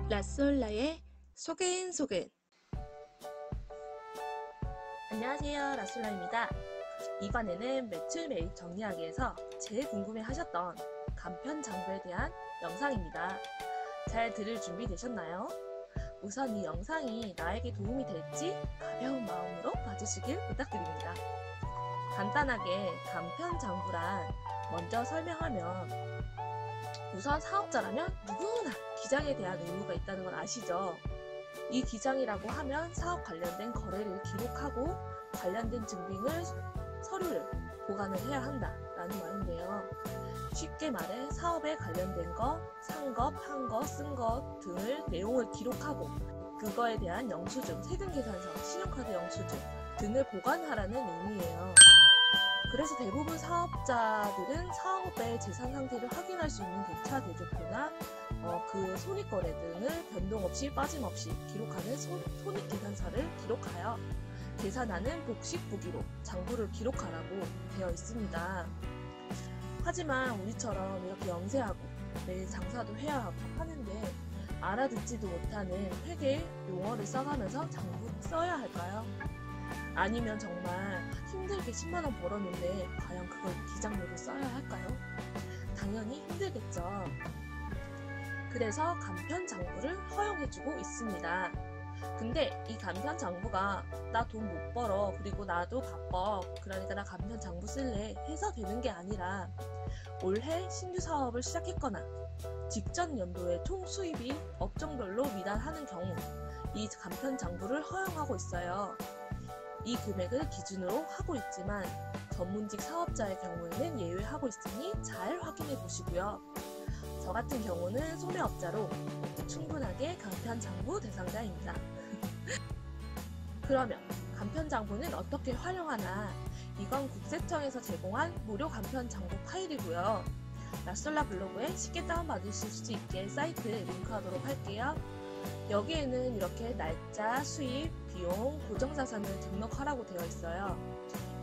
라솔라의 소근소근. 안녕하세요, 라솔라입니다. 이번에는 매출 매입 정리하기에서 제일 궁금해하셨던 간편 장부에 대한 영상입니다. 잘 들을 준비 되셨나요? 우선 이 영상이 나에게 도움이 될지 가벼운 마음으로 봐주시길 부탁드립니다. 간단하게 간편 장부란 먼저 설명하면, 우선 사업자라면 누구나 기장에 대한 의무가 있다는 걸 아시죠? 이 기장이라고 하면 사업 관련된 거래를 기록하고 관련된 증빙을, 서류를 보관을 해야 한다라는 말인데요. 쉽게 말해 사업에 관련된 거, 산 것, 판 것, 쓴 것 등을 내용을 기록하고 그거에 대한 영수증, 세금계산서, 신용카드 영수증 등을 보관하라는 의미예요. 그래서 대부분 사업자들은 사업의 재산 상태를 확인할 수 있는 대차 대조표나 그 손익거래 등을 변동 없이 빠짐없이 기록하는 손익계산서를 기록하여 계산하는 복식부기로 장부를 기록하라고 되어 있습니다. 하지만 우리처럼 이렇게 영세하고 매일 장사도 해야 하고 하는데 알아듣지도 못하는 회계 용어를 써가면서 장부 써야 할까요? 아니면 정말 힘들게 10만원 벌었는데 과연 그걸 기장료로 써야 할까요? 당연히 힘들겠죠. 그래서 간편 장부를 허용해주고 있습니다. 근데 이 간편 장부가 나 돈 못 벌어, 그리고 나도 바빠, 그러니까 나 간편 장부 쓸래 해서 되는 게 아니라, 올해 신규 사업을 시작했거나 직전 연도에 총 수입이 업종별로 미달하는 경우 이 간편 장부를 허용하고 있어요. 이 금액을 기준으로 하고 있지만 전문직 사업자의 경우에는 예외하고 있으니 잘 확인해 보시고요. 저 같은 경우는 소매업자로 충분하게 간편 장부 대상자입니다. 그러면 간편 장부는 어떻게 활용하나? 이건 국세청에서 제공한 무료 간편 장부 파일이고요. 라솔라 블로그에 쉽게 다운받으실 수 있게 사이트 링크하도록 할게요. 여기에는 이렇게 날짜, 수입, 비용, 고정자산을 등록하라고 되어 있어요.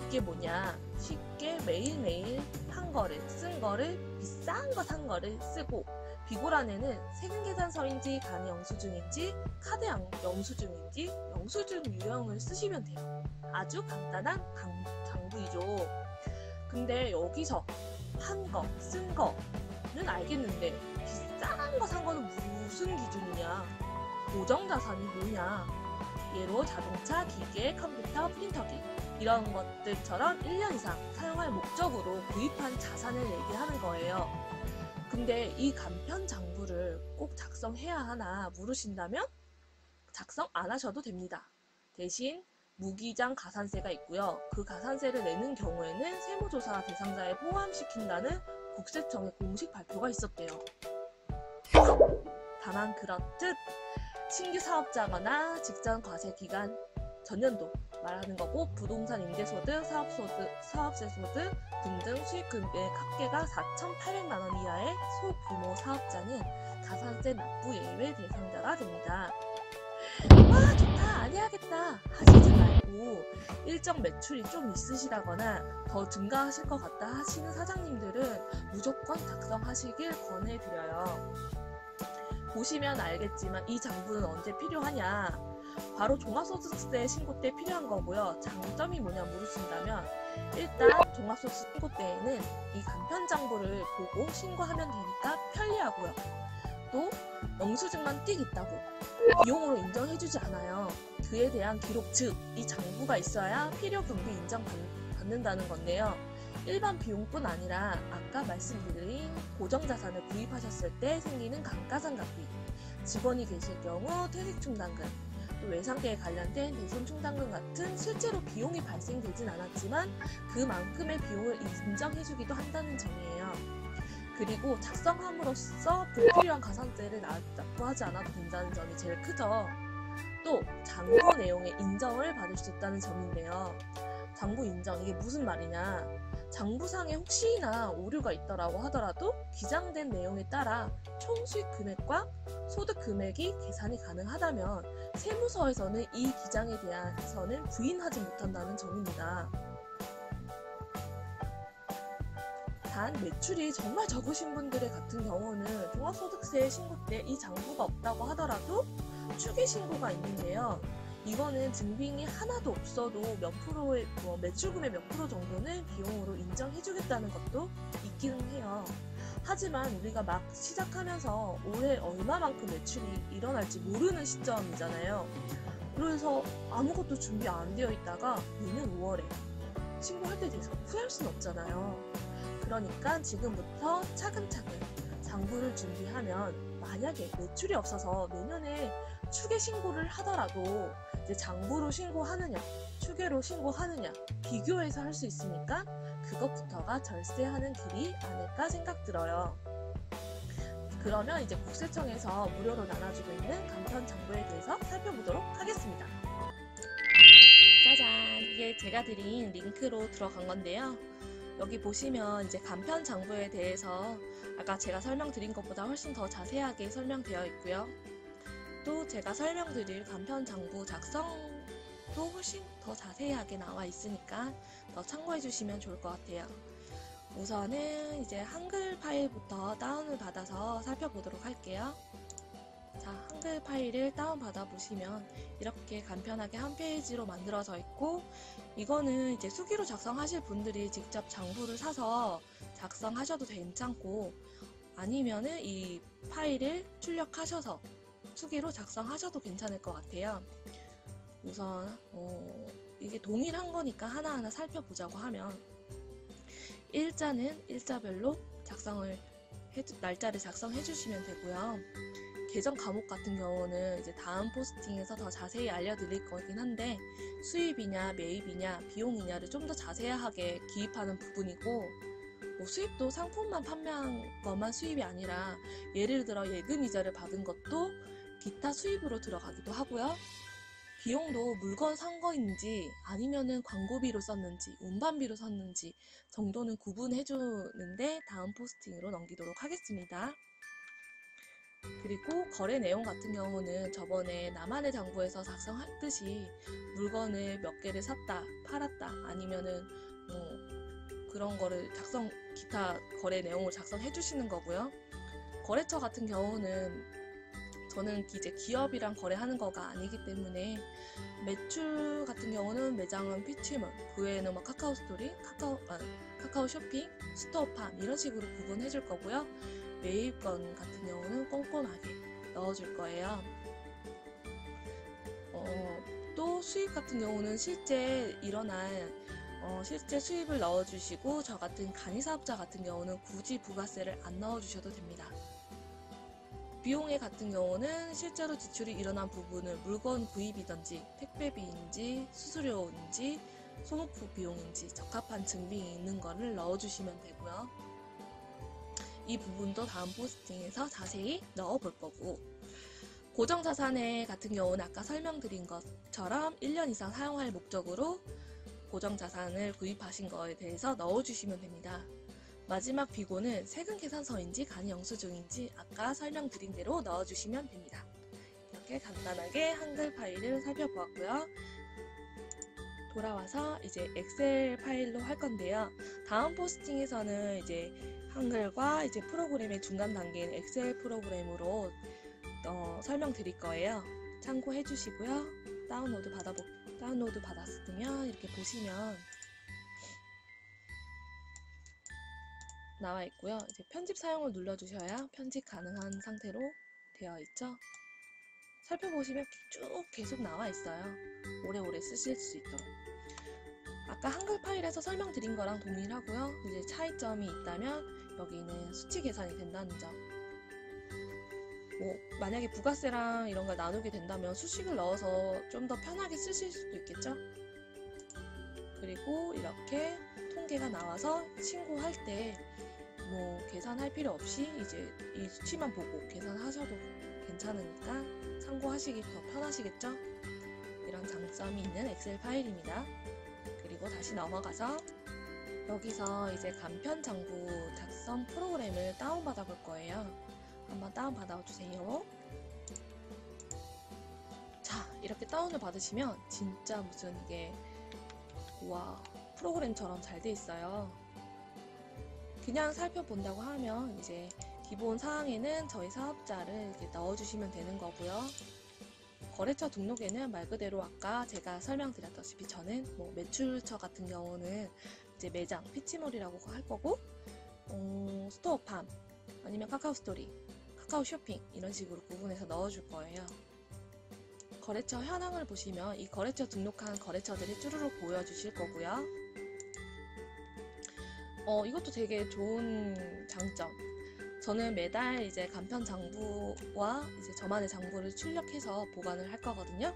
이게 뭐냐? 쉽게 매일매일 한 거를, 쓴 거를, 비싼 거 산 거를 쓰고, 비고란에는 세금계산서인지 간이 영수증인지 카드 영수증인지 영수증 유형을 쓰시면 돼요. 아주 간단한 장부이죠. 근데 여기서 한 거, 쓴 거는 알겠는데 비싼 거 산 거는 무슨 기준이냐? 고정자산이 뭐냐? 예로 자동차, 기계, 컴퓨터, 프린터기 이런 것들처럼 1년 이상 사용할 목적으로 구입한 자산을 얘기하는 거예요. 근데 이 간편 장부를 꼭 작성해야 하나 물으신다면 작성 안 하셔도 됩니다. 대신 무기장 가산세가 있고요. 그 가산세를 내는 경우에는 세무조사 대상자에 포함시킨다는 국세청의 공식 발표가 있었대요. 다만 그렇듯 신규 사업자거나 직전 과세 기간, 전년도 말하는 거고, 부동산 임대소득, 사업세소득 등등 수익금액 합계가 4,800만 원 이하의 소규모 사업자는 가산세 납부 예외 대상자가 됩니다. 와, 좋다, 안 해야겠다 하시지 말고, 일정 매출이 좀 있으시다거나 더 증가하실 것 같다 하시는 사장님들은 무조건 작성하시길 권해드려요. 보시면 알겠지만 이 장부는 언제 필요하냐? 바로 종합소득세 신고 때 필요한 거고요. 장점이 뭐냐 물으신다면, 일단 종합소득세 신고 때에는 이 간편 장부를 보고 신고하면 되니까 편리하고요. 또 영수증만 띡 있다고 비용으로 인정해주지 않아요. 그에 대한 기록, 즉 이 장부가 있어야 필요 경비 인정받는다는 건데요. 일반 비용뿐 아니라 아까 말씀드린 고정자산을 구입하셨을 때 생기는 감가상각비, 직원이 계실 경우 퇴직충당금, 또 외상계에 관련된 대손충당금 같은 실제로 비용이 발생되진 않았지만 그만큼의 비용을 인정해주기도 한다는 점이에요. 그리고 작성함으로써 불필요한 가산세를 납부하지 않아도 된다는 점이 제일 크죠. 또 장부 내용의 인정을 받을 수 있다는 점인데요. 장부 인정, 이게 무슨 말이냐? 장부상에 혹시나 오류가 있더라고 하더라도 기장된 내용에 따라 총 수익 금액과 소득 금액이 계산이 가능하다면 세무서에서는 이 기장에 대해서는 부인하지 못한다는 점입니다. 단 매출이 정말 적으신 분들의 같은 경우는 종합소득세 신고 때 이 장부가 없다고 하더라도 추계 신고가 있는데요. 이거는 증빙이 하나도 없어도 몇 프로의 매출금의 몇 프로 정도는 비용으로 인정해주겠다는 것도 있기는 해요. 하지만 우리가 막 시작하면서 올해 얼마만큼 매출이 일어날지 모르는 시점이잖아요. 그래서 아무것도 준비 안 되어 있다가 내년 5월에 신고할 때 돼서 후회할 수는 없잖아요. 그러니까 지금부터 차근차근 장부를 준비하면 만약에 매출이 없어서 내년에 추계 신고를 하더라도 이제 장부로 신고하느냐, 추계로 신고하느냐 비교해서 할 수 있으니까 그것부터가 절세하는 길이 아닐까 생각 들어요. 그러면 이제 국세청에서 무료로 나눠주고 있는 간편 장부에 대해서 살펴보도록 하겠습니다. 짜잔! 이게 제가 드린 링크로 들어간 건데요. 여기 보시면 이제 간편 장부에 대해서 아까 제가 설명드린 것보다 훨씬 더 자세하게 설명되어 있고요. 또 제가 설명드릴 간편 장부 작성도 훨씬 더 자세하게 나와 있으니까 더 참고해 주시면 좋을 것 같아요. 우선은 이제 한글 파일부터 다운을 받아서 살펴보도록 할게요. 자, 한글 파일을 다운받아 보시면 이렇게 간편하게 한 페이지로 만들어져 있고, 이거는 이제 수기로 작성하실 분들이 직접 장부를 사서 작성하셔도 괜찮고, 아니면은 이 파일을 출력하셔서 수기로 작성하셔도 괜찮을 것 같아요. 우선 이게 동일한 거니까 하나하나 살펴보자고 하면, 일자는 일자별로 날짜를 작성해 주시면 되고요. 계정 과목 같은 경우는 이제 다음 포스팅에서 더 자세히 알려드릴 거긴 한데, 수입이냐 매입이냐 비용이냐를 좀 더 자세하게 기입하는 부분이고, 수입도 상품만 판매한 것만 수입이 아니라 예를 들어 예금 이자를 받은 것도 기타 수입으로 들어가기도 하고요. 비용도 물건 산 거인지 아니면은 광고비로 썼는지 운반비로 썼는지 정도는 구분해 주는데 다음 포스팅으로 넘기도록 하겠습니다. 그리고 거래 내용 같은 경우는 저번에 나만의 장부에서 작성했듯이 물건을 몇 개를 샀다, 팔았다, 아니면은 그런 거를 기타 거래 내용을 작성해 주시는 거고요. 거래처 같은 경우는 저는 이제 기업이랑 거래하는 거가 아니기 때문에 매출 같은 경우는 매장은 피치몰, 그 외에는 뭐 카카오 스토리, 카카오 쇼핑, 스토어팜 이런 식으로 구분해 줄 거고요. 매입건 같은 경우는 꼼꼼하게 넣어줄 거예요. 또 수입 같은 경우는 실제 일어난 실제 수입을 넣어주시고, 저 같은 간이사업자 같은 경우는 굳이 부가세를 안 넣어주셔도 됩니다. 비용에 같은 경우는 실제로 지출이 일어난 부분을 물건 구입이든지 택배비인지 수수료인지 소모품 비용인지 적합한 증빙이 있는 거를 넣어주시면 되고요. 이 부분도 다음 포스팅에서 자세히 넣어볼 거고, 고정자산에 같은 경우는 아까 설명드린 것처럼 1년 이상 사용할 목적으로 고정자산을 구입하신 거에 대해서 넣어주시면 됩니다. 마지막 비고는 세금 계산서인지 간이 영수증인지 아까 설명드린 대로 넣어주시면 됩니다. 이렇게 간단하게 한글 파일을 살펴보았고요. 돌아와서 이제 엑셀 파일로 할 건데요. 다음 포스팅에서는 이제 한글과 이제 프로그램의 중간 단계인 엑셀 프로그램으로 설명드릴 거예요. 참고해 주시고요. 다운로드 받았으면 이렇게 보시면 나와 있고요. 이제 편집 사용을 눌러주셔야 편집 가능한 상태로 되어 있죠. 살펴보시면 쭉 계속 나와 있어요. 오래오래 쓰실 수 있도록. 아까 한글 파일에서 설명드린 거랑 동일하고요. 이제 차이점이 있다면 여기는 수치 계산이 된다는 점. 만약에 부가세랑 이런 걸 나누게 된다면 수식을 넣어서 좀 더 편하게 쓰실 수도 있겠죠. 그리고 이렇게 통계가 나와서 신고할 때 계산할 필요 없이 이제 이 수치만 보고 계산하셔도 괜찮으니까 참고하시기 더 편하시겠죠? 이런 장점이 있는 엑셀 파일입니다. 그리고 다시 넘어가서 여기서 이제 간편 장부 작성 프로그램을 다운받아 볼 거예요. 한번 다운받아 주세요. 자, 이렇게 다운을 받으시면 진짜 무슨 이게 프로그램처럼 잘 돼 있어요. 그냥 살펴본다고 하면 이제 기본 사항에는 저희 사업자를 이렇게 넣어주시면 되는 거고요. 거래처 등록에는 말 그대로 아까 제가 설명드렸다시피 저는 뭐 매출처 같은 경우는 이제 매장, 피치몰이라고 할 거고, 스토어팜, 아니면 카카오 스토리, 카카오 쇼핑 이런 식으로 구분해서 넣어줄 거예요. 거래처 현황을 보시면 이 거래처 등록한 거래처들이 쭈루룩 보여주실 거고요. 이것도 되게 좋은 장점. 저는 매달 이제 간편 장부와 이제 저만의 장부를 출력해서 보관을 할 거거든요.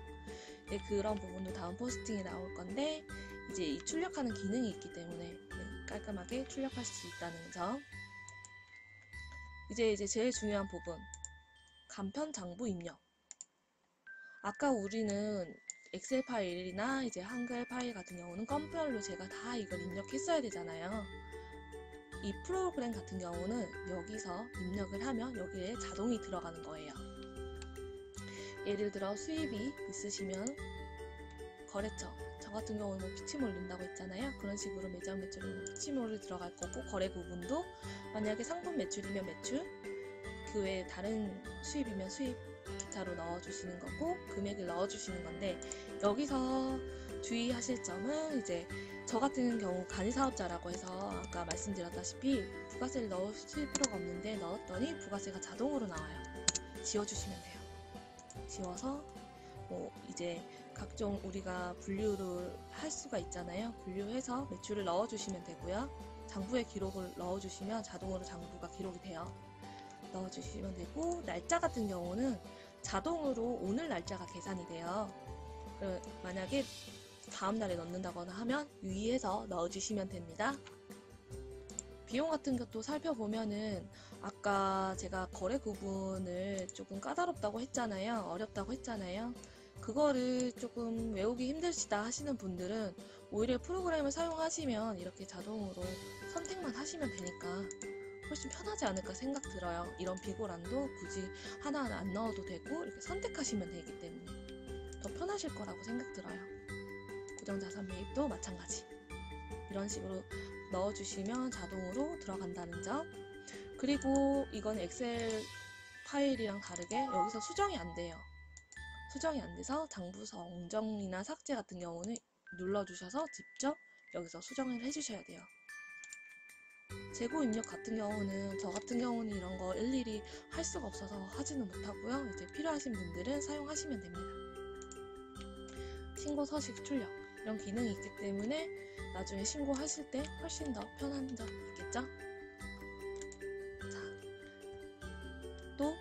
네, 그런 부분도 다음 포스팅에 나올 건데, 이제 이 출력하는 기능이 있기 때문에 깔끔하게 출력할 수 있다는 점. 이제 제일 중요한 부분. 간편 장부 입력. 아까 우리는 엑셀 파일이나 이제 한글 파일 같은 경우는 건별로 제가 다 이걸 입력했어야 되잖아요. 이 프로그램 같은 경우는 여기서 입력을 하면 여기에 자동이 들어가는 거예요. 예를 들어 수입이 있으시면 거래처, 저 같은 경우는 뭐 피치몰 넣는다고 했잖아요. 그런 식으로 매장 매출은 피치몰을 들어갈 거고, 거래 부분도 만약에 상품 매출이면 매출, 그 외에 다른 수입이면 수입 기타로 넣어주시는 거고, 금액을 넣어주시는 건데, 여기서 주의하실 점은 이제 저 같은 경우 간이사업자라고 해서 아까 말씀드렸다시피 부가세를 넣으실 필요가 없는데 넣었더니 부가세가 자동으로 나와요. 지워주시면 돼요. 지워서 뭐 이제 각종 우리가 분류를 할 수가 있잖아요. 분류해서 매출을 넣어주시면 되고요. 장부에 기록을 넣어주시면 자동으로 장부가 기록이 돼요. 넣어주시면 되고, 날짜 같은 경우는 자동으로 오늘 날짜가 계산이 돼요. 만약에 다음 날에 넣는다거나 하면 유의해서 넣어주시면 됩니다. 비용 같은 것도 살펴보면은 아까 제가 거래 구분을 조금 까다롭다고 했잖아요. 어렵다고 했잖아요. 그거를 조금 외우기 힘드시다 하시는 분들은 오히려 프로그램을 사용하시면 이렇게 자동으로 선택만 하시면 되니까 훨씬 편하지 않을까 생각 들어요. 이런 비고란도 굳이 하나하나 안 넣어도 되고 이렇게 선택하시면 되기 때문에 더 편하실 거라고 생각 들어요. 고정자산 매입도 마찬가지. 이런 식으로 넣어주시면 자동으로 들어간다는 점. 그리고 이건 엑셀 파일이랑 다르게 여기서 수정이 안 돼요. 수정이 안 돼서 장부 정정이나 삭제 같은 경우는 눌러주셔서 직접 여기서 수정을 해주셔야 돼요. 재고 입력 같은 경우는 저 같은 경우는 이런 거 일일이 할 수가 없어서 하지는 못하고요. 이제 필요하신 분들은 사용하시면 됩니다. 신고 서식 출력 이런 기능이 있기 때문에 나중에 신고하실 때 훨씬 더 편한 점 있겠죠? 자, 또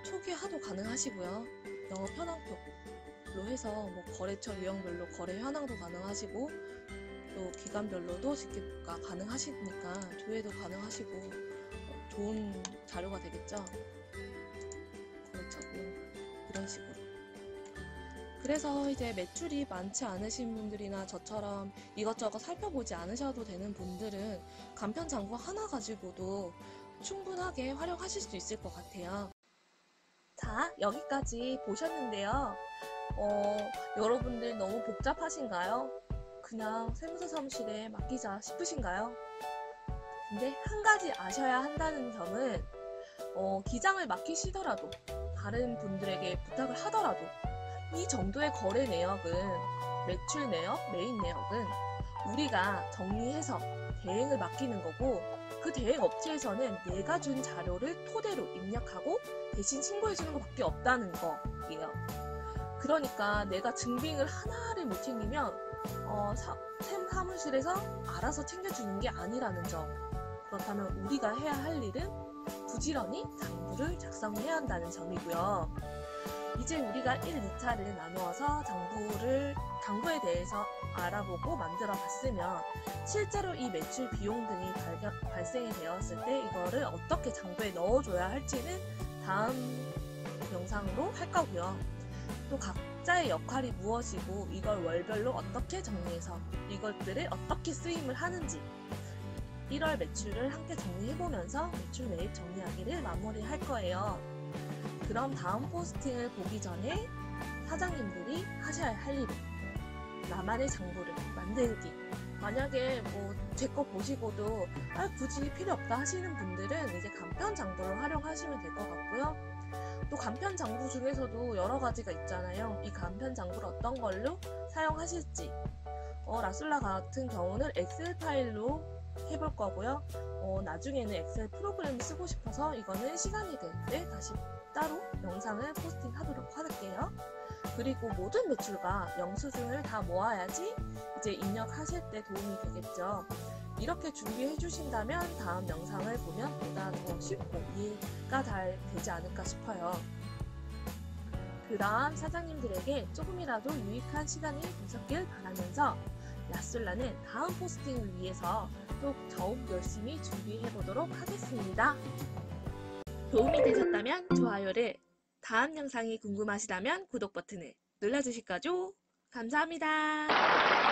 초기화도 가능하시고요. 영업 현황표로 해서 뭐 거래처 유형별로 거래 현황도 가능하시고, 또 기간별로도 집계가 가능하시니까 조회도 가능하시고 좋은 자료가 되겠죠. 거래처 유형 이런 식으로. 그래서 이제 매출이 많지 않으신 분들이나 저처럼 이것저것 살펴보지 않으셔도 되는 분들은 간편 장부 하나 가지고도 충분하게 활용하실 수 있을 것 같아요. 자, 여기까지 보셨는데요. 여러분들 너무 복잡하신가요? 그냥 세무사 사무실에 맡기자 싶으신가요? 근데 한 가지 아셔야 한다는 점은 기장을 맡기시더라도, 다른 분들에게 부탁을 하더라도 이 정도의 거래 내역은, 매출 내역, 메인 내역은 우리가 정리해서 대행을 맡기는 거고, 그 대행 업체에서는 내가 준 자료를 토대로 입력하고 대신 신고해주는 것밖에 없다는 거예요. 그러니까 내가 증빙을 하나를 못 챙기면 사무실에서 알아서 챙겨주는 게 아니라는 점. 그렇다면 우리가 해야 할 일은 부지런히 장부를 작성해야 한다는 점이고요. 이제 우리가 1, 2차를 나누어서 장부에 대해서 알아보고 만들어 봤으면 실제로 이 매출 비용 등이 발생이 되었을 때 이거를 어떻게 장부에 넣어줘야 할지는 다음 영상으로 할 거고요. 또 각자의 역할이 무엇이고 이걸 월별로 어떻게 정리해서 이것들을 어떻게 쓰임을 하는지 1월 매출을 함께 정리해보면서 매출 매입 정리하기를 마무리할 거예요. 그럼 다음 포스팅을 보기 전에 사장님들이 하셔야 할 일은 나만의 장부를 만들기 만약에 뭐 제 거 보시고도 굳이 필요 없다 하시는 분들은 이제 간편 장부를 활용하시면 될 것 같고요. 또 간편 장부 중에서도 여러 가지가 있잖아요. 이 간편 장부를 어떤 걸로 사용하실지. 라술라 같은 경우는 엑셀 파일로 해볼 거고요. 나중에는 엑셀 프로그램을 쓰고 싶어서 이거는 시간이 될 때 다시 따로 영상을 포스팅하도록 할게요. 그리고 모든 매출과 영수증을 다 모아야지 이제 입력하실 때 도움이 되겠죠. 이렇게 준비해 주신다면 다음 영상을 보면 보다 더 쉽고 이해가 잘 되지 않을까 싶어요. 그럼 사장님들에게 조금이라도 유익한 시간이 되셨길 바라면서 라술라는 다음 포스팅을 위해서 또 더욱 열심히 준비해 보도록 하겠습니다. 도움이 되셨다면 좋아요를, 다음 영상이 궁금하시다면 구독 버튼을 눌러주실 거죠? 감사합니다.